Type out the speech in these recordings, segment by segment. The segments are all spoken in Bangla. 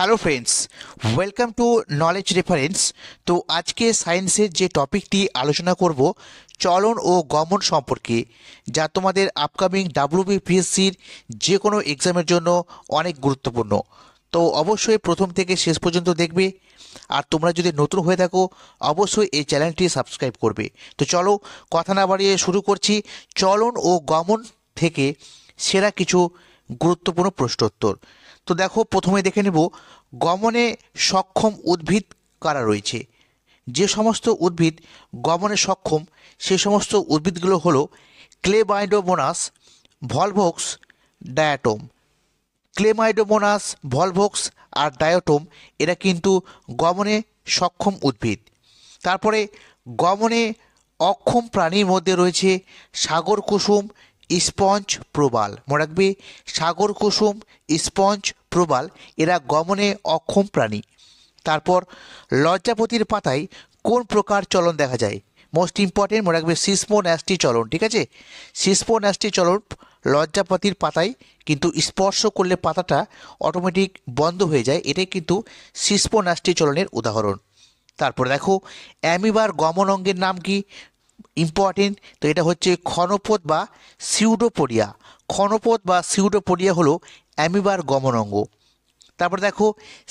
Hello friends, welcome to knowledge reference. তো আজকে সায়েন্সের যে টপিকটি আলোচনা করব চলন ও গমন সম্পর্কে, যা তোমাদের আপকামিং ডাব্লিউবিপিএসসির যে কোনো এক্সামের জন্য অনেক গুরুত্বপূর্ণ। তো অবশ্যই প্রথম থেকে শেষ পর্যন্ত দেখবে। আর তোমরা যদি নতুন হয়ে থাকো অবশ্যই এই চ্যানেলটি সাবস্ক্রাইব করবে। তো চলো কথা না বাড়িয়ে শুরু করছি চলন ও গমন থেকে সেরা কিছু গুরুত্বপূর্ণ প্রশ্নোত্তর। তো দেখো, প্রথমে দেখে নেব গমনে সক্ষম উদ্ভিদ কারা রয়েছে। যে সমস্ত উদ্ভিদ গমনে সক্ষম সে সমস্ত উদ্ভিদগুলো হলো ক্লেমাইডোমোনাস, ভলভোক্স, ডায়াটম। ক্লেমাইডোমোনাস, ভলভোক্স আর ডায়াটম এরা কিন্তু গমনে সক্ষম উদ্ভিদ। তারপরে গমনে অক্ষম প্রাণীর মধ্যে রয়েছে সাগর কুসুম, স্পঞ্জ, প্রবাল। মনে রাখবে, সাগর কুসুম, স্পঞ্জ, প্রবাল এরা গমনে অক্ষম প্রাণী। তারপর লজ্জাপতির পাতায় কোন প্রকার চলন দেখা যায়? মোস্ট ইম্পর্টেন্ট, মনে রাখবে সিসমোন্যাস্টি চলন। ঠিক আছে, সিসমোন্যাস্টি চলন লজ্জাপতির পাতায় কিন্তু স্পর্শ করলে পাতাটা অটোমেটিক বন্ধ হয়ে যায়, এটাই কিন্তু সিসমোন্যাস্টি চলনের উদাহরণ। তারপর দেখো অ্যামিবার গমন অঙ্গের নাম কি? ইম্পর্টেন্ট, তো এটা হচ্ছে ক্ষণপথ বা সিউডোপোডিয়া। ক্ষণপথ বা সিউডোপোডিয়া হলো অ্যামিবার গমন অঙ্গ। তারপর দেখো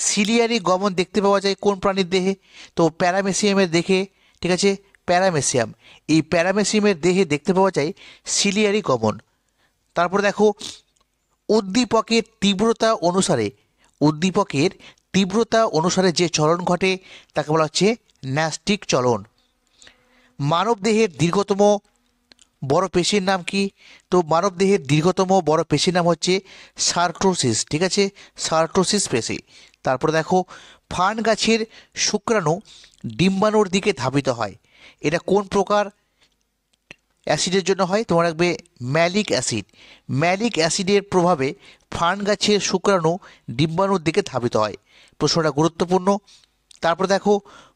সিলিয়ারি গমন দেখতে পাওয়া যায় কোন প্রাণীর দেহে? তো প্যারামেসিয়ামের দেহে। ঠিক আছে, প্যারামেসিয়াম, এই প্যারামেসিয়ামের দেহে দেখতে পাওয়া যায় সিলিয়ারি গমন। তারপর দেখো উদ্দীপকের তীব্রতা অনুসারে, উদ্দীপকের তীব্রতা অনুসারে যে চলন ঘটে তাকে বলা হচ্ছে ন্যাস্টিক চলন। মানবদেহের দীর্ঘতম বড় পেশির নাম কি? তো মানবদেহের দীর্ঘতম বড় পেশির নাম হচ্ছে সার্টোসিস। ঠিক আছে, সার্টোসিস পেশি। তারপরে দেখো ফার্ন গাছের শুক্রাণু ডিম্বাণুর দিকে ধাবিত হয়, এটা কোন প্রকার অ্যাসিডের জন্য হয়? তোমার রাখবে ম্যালিক অ্যাসিড। ম্যালিক অ্যাসিডের প্রভাবে ফার্ন গাছের শুক্রাণু ডিম্বাণুর দিকে ধাবিত হয়। প্রশ্নটা গুরুত্বপূর্ণ। তারপর দেখো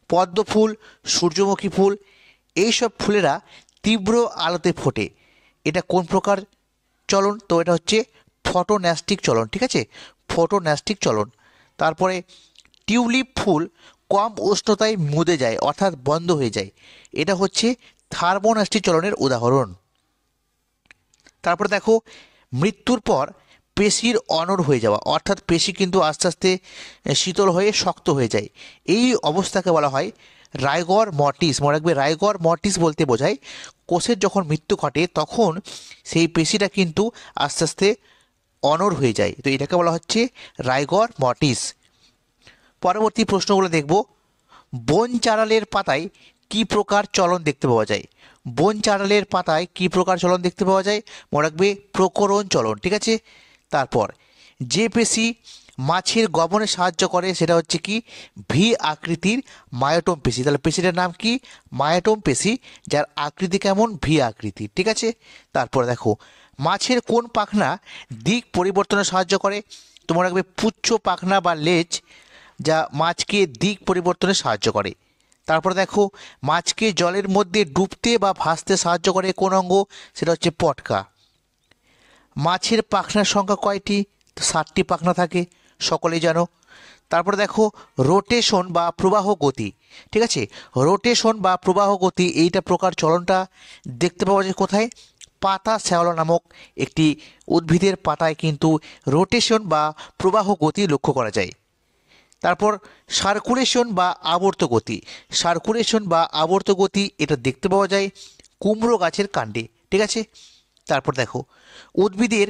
পদ্ম ফুল, সূর্যমুখী ফুল এইসব ফুলেরা তীব্র আলোতে ফোটে, এটা কোন প্রকার চলন? তো এটা হচ্ছে ফটোন্যাস্টিক চলন। ঠিক আছে, ফটোন্যাস্টিক চলন। তারপরে টিউলিপ ফুল কম উষ্ণতায় মুদে যায়, অর্থাৎ বন্ধ হয়ে যায়, এটা হচ্ছে থার্মোন্যাস্টিক চলনের উদাহরণ। তারপরে দেখো মৃত্যুর পর পেশির অনড় হয়ে যাওয়া, অর্থাৎ পেশি কিন্তু আস্তে আস্তে শীতল হয়ে শক্ত হয়ে যায়, এই অবস্থাকে বলা হয় রাইগর মর্টিস। মনে রাখবে, রাইগর মর্টিস বলতে বোঝায় কোষের যখন মৃত্যু ঘটে তখন সেই পেশিটা কিন্তু আস্তে আস্তে অনড় হয়ে যায়, তো এটাকে বলা হচ্ছে রাইগর মর্টিস। পরবর্তী প্রশ্নগুলো দেখব। বন চারালের পাতায় কি প্রকার চলন দেখতে পাওয়া যায়? বন চারালের পাতায় কি প্রকার চলন দেখতে পাওয়া যায়? মনে রাখবে প্রকরণ চলন। ঠিক আছে, তারপর যে পেশি মাছের গমনে সাহায্য করে সেটা হচ্ছে কি ভি আকৃতির মায়োটম পেশি। তাহলে পেশিটার নাম কি? মায়োটম পেশি, যার আকৃতি কেমন? ভি আকৃতির। ঠিক আছে, তারপর দেখো মাছের কোন পাখনা দিক পরিবর্তনে সাহায্য করে? তোমার রাখবে পুচ্ছ পাখনা বা লেজ, যা মাছকে দিক পরিবর্তনে সাহায্য করে। তারপর দেখো মাছকে জলের মধ্যে ডুবতে বা ভাসতে সাহায্য করে কোন অঙ্গ? সেটা হচ্ছে পটকা। মাছের পাখনার সংখ্যা কয়টি? তো 7টি পাখনা থাকে, সকলেই জানো। তারপরে দেখো রোটেশন বা প্রবাহ গতি। ঠিক আছে, রোটেশন বা প্রবাহ গতি এইটা প্রকার চলনটা দেখতে পাওয়া যায় কোথায়? পাতা শ্যাওলা নামক একটি উদ্ভিদের পাতায় কিন্তু রোটেশন বা প্রবাহ গতি লক্ষ্য করা যায়। তারপর সার্কুলেশন বা আবর্ত গতি, সার্কুলেশন বা আবর্ত গতি এটা দেখতে পাওয়া যায় কুমড়ো গাছের কাণ্ডে। ঠিক আছে, তারপর দেখো উদ্ভিদের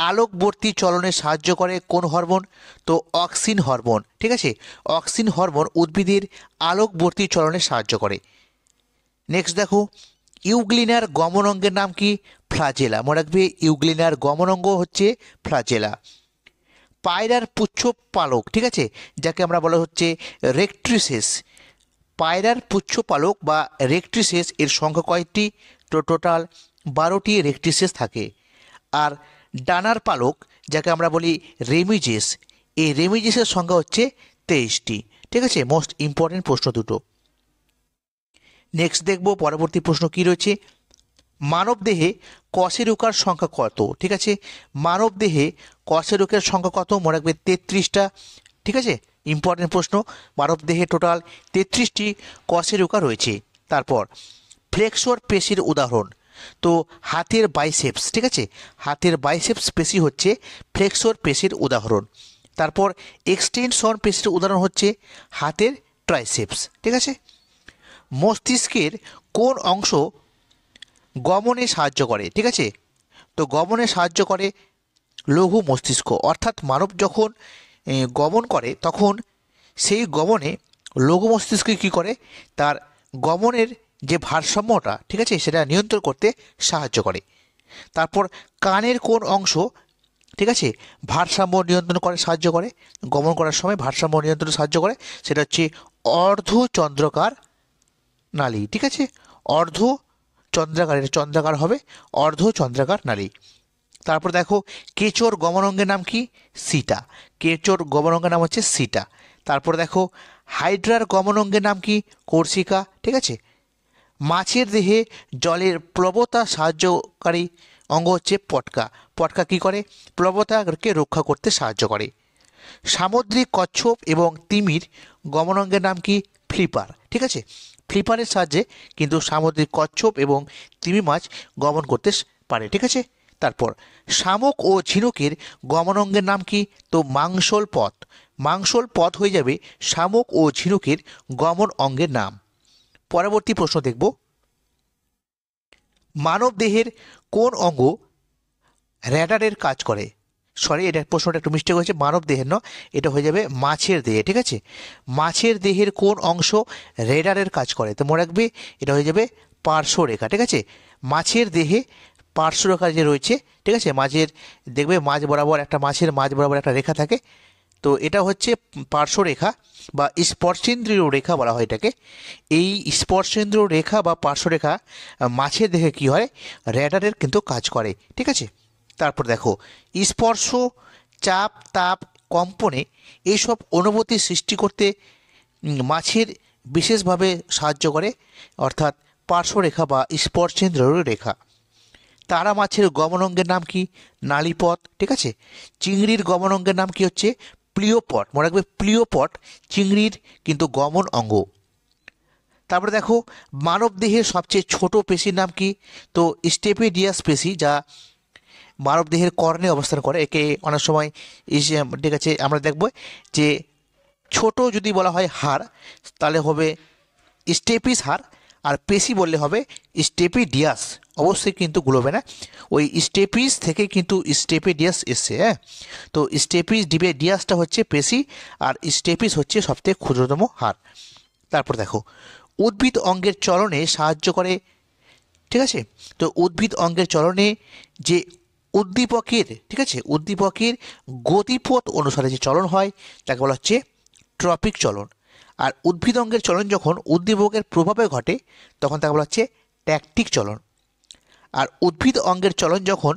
আলোকবর্তী চলনে সাহায্য করে কোন হরমোন? তো অক্সিন হরমোন। ঠিক আছে, অক্সিন হরমোন উদ্ভিদের আলোকবর্তী চলনে সাহায্য করে। নেক্সট দেখো ইউগ্লিনার গমন অঙ্গের নাম কি? ফ্লাজেলা। মনে রাখবে ইউগ্লিনার গমন অঙ্গ হচ্ছে ফ্লাজেলা। পায়রার পুচ্ছ পালক, ঠিক আছে, যাকে আমরা বলা হচ্ছে রেক্ট্রিসেস। পায়রার পুচ্ছ পালক বা রেক্ট্রিসেস এর সংখ্যা কয়টি? তো টোটাল 12টি রেক্ট্রিসেস থাকে। আর ডানার পালক, যাকে আমরা বলি রেমিজেস, এই রেমিজেসের সংখ্যা হচ্ছে 23টি। ঠিক আছে, মোস্ট ইম্পর্টেন্ট প্রশ্ন দুটো। নেক্সট দেখব পরবর্তী প্রশ্ন কি রয়েছে। মানবদেহে কশেরুকার সংখ্যা কত? ঠিক আছে, মানবদেহে কশেরুকের সংখ্যা কত? মনে রাখবে 33টা। ঠিক আছে, ইম্পর্টেন্ট প্রশ্ন। মানব দেহে টোটাল 33টি কশেরুকা রয়েছে। তারপর ফ্লেক্সর পেশির উদাহরণ, তো হাতের বাইসেপস, ঠিক আছে, হাতের বাইসেপস পেশি হচ্ছে ফ্লেক্সর পেশির উদাহরণ। তারপর এক্সটেনশন পেশির উদাহরণ হচ্ছে হাতের ট্রাইসেপস, ঠিক আছে। মস্তিষ্কের কোন অংশ গমনে সাহায্য করে, ঠিক আছে, তো গমনে সাহায্য করে লঘু মস্তিষ্ক, অর্থাৎ মানব যখন গমন করে তখন সেই গমনে লঘু মস্তিষ্ক কী করে, তার গমনের যে ভারসাম্যটা, ঠিক আছে, সেটা নিয়ন্ত্রণ করতে সাহায্য করে। তারপর কানের কোন অংশ, ঠিক আছে, ভারসাম্য নিয়ন্ত্রণ করে সাহায্য করে, গমন করার সময় ভারসাম্য নিয়ন্ত্রণে সাহায্য করে, সেটা হচ্ছে অর্ধচন্দ্রাকার নালী, ঠিক আছে, অর্ধচন্দ্রাকার, এটা চন্দ্রাকার হবে, অর্ধচন্দ্রাকার নালী। তারপর দেখো কেঁচোর গমনাঙ্গের নাম কি, সিটা, কেঁচোর গমনাঙ্গের নাম হচ্ছে সিটা। তারপর দেখো হাইড্রার গমনাঙ্গের নাম কি, কর্সিকা, ঠিক আছে। মাছের দেহে জলের প্লবতা সাহায্যকারী অঙ্গ হচ্ছে পটকা, পটকা কী করে, প্লবতাকে রক্ষা করতে সাহায্য করে। সামুদ্রিক কচ্ছপ এবং তিমির গমনাঙ্গের নাম কি, ফ্লিপার, ঠিক আছে, ফ্লিপারের সাহায্যে কিন্তু সামুদ্রিক কচ্ছপ এবং তিমি মাছ গমন করতে পারে, ঠিক আছে। তারপর শামুক ও ঝিনুকের গমনাঙ্গের নাম কি, তো মাংসল পথ, মাংসল পথ হয়ে যাবে শামুক ও ঝিনুকের গমন অঙ্গের নাম। পরবর্তী প্রশ্ন দেখব, মানব দেহের কোন অঙ্গ র্যাডারের কাজ করে, সরি এটা প্রশ্নটা একটু মিস্টেক হয়েছে, মানব দেহের নয়, এটা হয়ে যাবে মাছের দেহে, ঠিক আছে। মাছের দেহের কোন অংশ রেডারের কাজ করে, তো মনে রাখবে এটা হয়ে যাবে পার্শ্বরেখা, ঠিক আছে। মাছের দেহে পার্শ্বরেখা যে রয়েছে, ঠিক আছে, মাঝের দেখবে মাঝ বরাবর একটা, মাছের মাঝ বরাবর একটা রেখা থাকে, তো এটা হচ্ছে পার্শ্বরেখা বা স্পর্শেন্দ্রীয় রেখা বলা হয় এটাকে। এই স্পর্শেন্দ্রীয় রেখা বা পার্শ্বরেখা মাছের দেহে কী হয়, র্যাডারের কিন্তু কাজ করে, ঠিক আছে। তারপর দেখো স্পর্শ, চাপ, তাপ, কম্পনে এইসব অনুভূতি সৃষ্টি করতে মাছের বিশেষভাবে সাহায্য করে, অর্থাৎ পার্শ্বরেখা বা স্পর্শেন্দ্রীয় রেখা। তারা মাছের গমনাঙ্গের নাম কি, নালীপথ, ঠিক আছে। চিংড়ির গমনাঙ্গের নাম কি হচ্ছে প্লিওপট, মনে রাখবে প্লিওপট চিংড়ির কিন্তু গমন অঙ্গ। তারপরে দেখো মানব দেহের সবচেয়ে ছোট পেশির নাম কি, তো স্টেপিডিয়াস পেশি, যা মানব দেহের কর্ণে অবস্থান করে, একে অনেক সময় ঠিক আছে আমরা দেখব যে ছোট যদি বলা হয় হাড় তাহলে হবে স্টেপিস হাড়, আর পেশি বললে হবে স্টেপিডিয়াস, অবশ্যই কিন্তু গুলোবে না, ওই স্টেপিস থেকে কিন্তু স্টেপিডিয়াস এসছে, হ্যাঁ। তো ডিয়াসটা হচ্ছে পেশি, আর স্টেপিস হচ্ছে সবথেকে ক্ষুদ্রতম হাড়। তারপর দেখো উদ্ভিদ অঙ্গের চলনে সাহায্য করে, ঠিক আছে, তো উদ্ভিদ অঙ্গের চলনে যে উদ্দীপকের, ঠিক আছে, উদ্দীপকের গতিপথ অনুসারে যে চলন হয় তাকে বলা হচ্ছে ট্রপিক চলন। আর উদ্ভিদ অঙ্গের চলন যখন উদ্দীপকের প্রভাবে ঘটে তখন তাকে বলা হচ্ছে ট্যাকটিক চলন। আর উদ্ভিদ অঙ্গের চলন যখন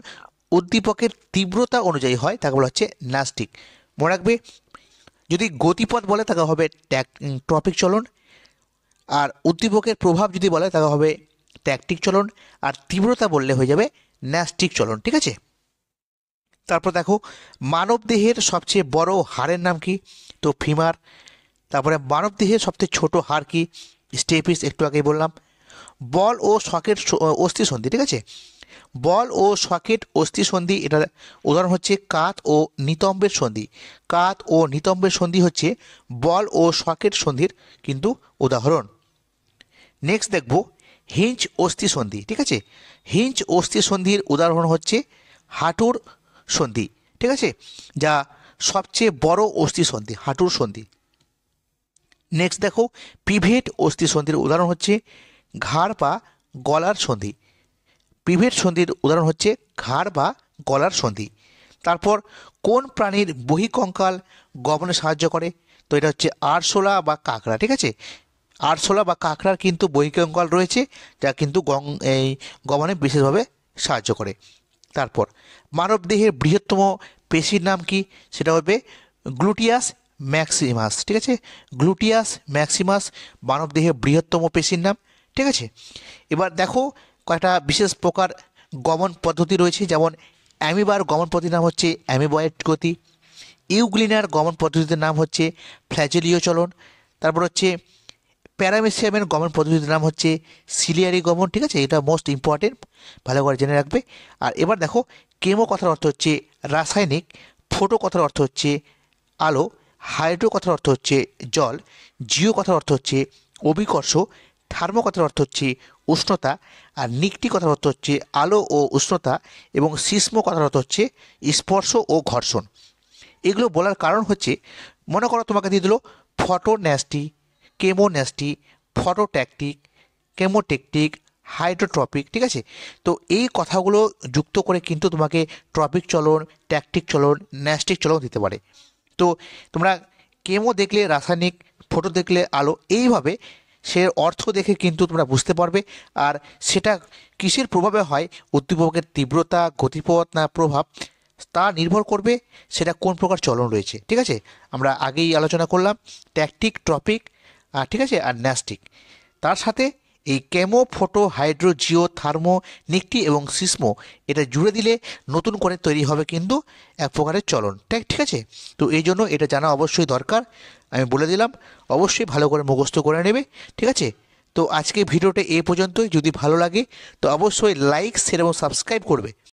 উদ্দীপকের তীব্রতা অনুযায়ী হয় তাকে বলা হচ্ছে ন্যাস্টিক। মনে রাখবে যদি গতিপথ বলে তাকে হবে ট্রপিক চলন, আর উদ্দীপকের প্রভাব যদি বলে তাকে হবে ট্যাকটিক চলন, আর তীব্রতা বললে হয়ে যাবে ন্যাস্টিক চলন, ঠিক আছে। তারপর দেখো মানব দেহের সবচেয়ে বড় হাড়ের নাম কি, তো ফিমার। তারপরে মানব দেহের সবচেয়ে ছোট হাড় কি, স্টেপিস, একটু আগেই বললাম। বল ও সকেট অস্থিসন্ধি, ঠিক আছে, বল ও সকেট অস্থিসন্ধি, এটা উদাহরণ হচ্ছে কাত ও নিতম্বের সন্ধি, কাত ও নিতম্বের সন্ধি হচ্ছে বল ও সকেট সন্ধির কিন্তু উদাহরণ। নেক্সট দেখব হিঞ্চ অস্থিসন্ধি, ঠিক আছে, হিঞ্চ অস্থিসন্ধির উদাহরণ হচ্ছে হাঁটুর সন্ধি, ঠিক আছে, যা সবচেয়ে বড় অস্থিসন্ধি, হাঁটুর সন্ধি। নেক্সট দেখো পিভেট অস্থিসন্ধির উদাহরণ হচ্ছে ঘাড় বা গলার সন্ধি, পিভেট সন্ধির উদাহরণ হচ্ছে ঘাড় বা গলার সন্ধি। তারপর কোন প্রাণীর বহিঃকঙ্কাল গমনে সাহায্য করে, তো এটা হচ্ছে আরশোলা বা কাঁকড়া, ঠিক আছে, আরশোলা বা কাঁকড়ার কিন্তু বহিঃকঙ্কাল রয়েছে যা কিন্তু এই গমনে বিশেষভাবে সাহায্য করে। তারপর মানব দেহের বৃহত্তম পেশির নাম কি, সেটা হবে গ্লুটিয়াস ম্যাক্সিমাস, ঠিক আছে, গ্লুটিয়াস ম্যাক্সিমাস মানব দেহের বৃহত্তম পেশির নাম, ঠিক আছে। এবার দেখো কয়েকটা বিশেষ প্রকার গমন পদ্ধতি রয়েছে, যেমন অ্যামিবার গমন পদ্ধতির নাম হচ্ছে অ্যামিবয়েড গতি, ইউগ্লিনার গমন পদ্ধতির নাম হচ্ছে ফ্ল্যাজেলীয় চলন। তারপর হচ্ছে প্যারামেসিয়ামের গমন পদ্ধতির নাম হচ্ছে সিলিয়ারি গমন। ঠিক আছে, এটা মোস্ট ইম্পর্টেন্ট, ভালো করে জেনে রাখবে। আর এবার দেখো, কেমো কথার অর্থ হচ্ছে রাসায়নিক, ফোটো কথার অর্থ হচ্ছে আলো, হাইড্রো কথার অর্থ হচ্ছে জল, জিও কথার অর্থ হচ্ছে অভিকর্ষ, থার্মো কথার অর্থ হচ্ছে উষ্ণতা, আর নিকটি কথার অর্থ হচ্ছে আলো ও উষ্ণতা, এবং সিসমো কথার অর্থ হচ্ছে স্পর্শ ও ঘর্ষণ। এগুলো বলার কারণ হচ্ছে, মনে করো তোমাকে দিয়ে দিল ফটোন্যাস্টি, কেমোন্যাস্টি, ফটোট্যাকটিক, কেমোটেকটিক, হাইড্রোট্রপিক। ঠিক আছে, তো এই কথাগুলো যুক্ত করে কিন্তু তোমাকে ট্রপিক চলন, ট্যাকটিক চলন, ন্যাস্টিক চলন দিতে পারে। তো তোমরা কেমো দেখলে রাসায়নিক, ফটো দেখলে আলো, এইভাবে সে অর্থ দেখে কিন্তু তোমরা বুঝতে পারবে। আর সেটা কিসের প্রভাবে হয়, উদ্দীপকের তীব্রতা, গতিপথ না প্রভাব, তা নির্ভর করবে সেটা কোন প্রকার চলন রয়েছে। ঠিক আছে, আমরা আগেই আলোচনা করলাম ট্যাকটিক, ট্রপিক, ঠিক আছে, আর ন্যাস্টিক। তার সাথে এই chemo, photo, hydro, geo, thermo, nycti এবং সিসমো, এটা জুড়ে দিলে নতুন করে তৈরি হবে কিন্তু এক প্রকারের চলন। ঠিক আছে, তো এই জন্য এটা জানা অবশ্যই দরকার, আমি বলে দিলাম, অবশ্যই ভালো করে মুখস্থ করে নেবে। ঠিক আছে, তো আজকে ভিডিওটা এই পর্যন্তই। যদি ভালো লাগে তো অবশ্যই লাইক, শেয়ার এবং সাবস্ক্রাইব করবে।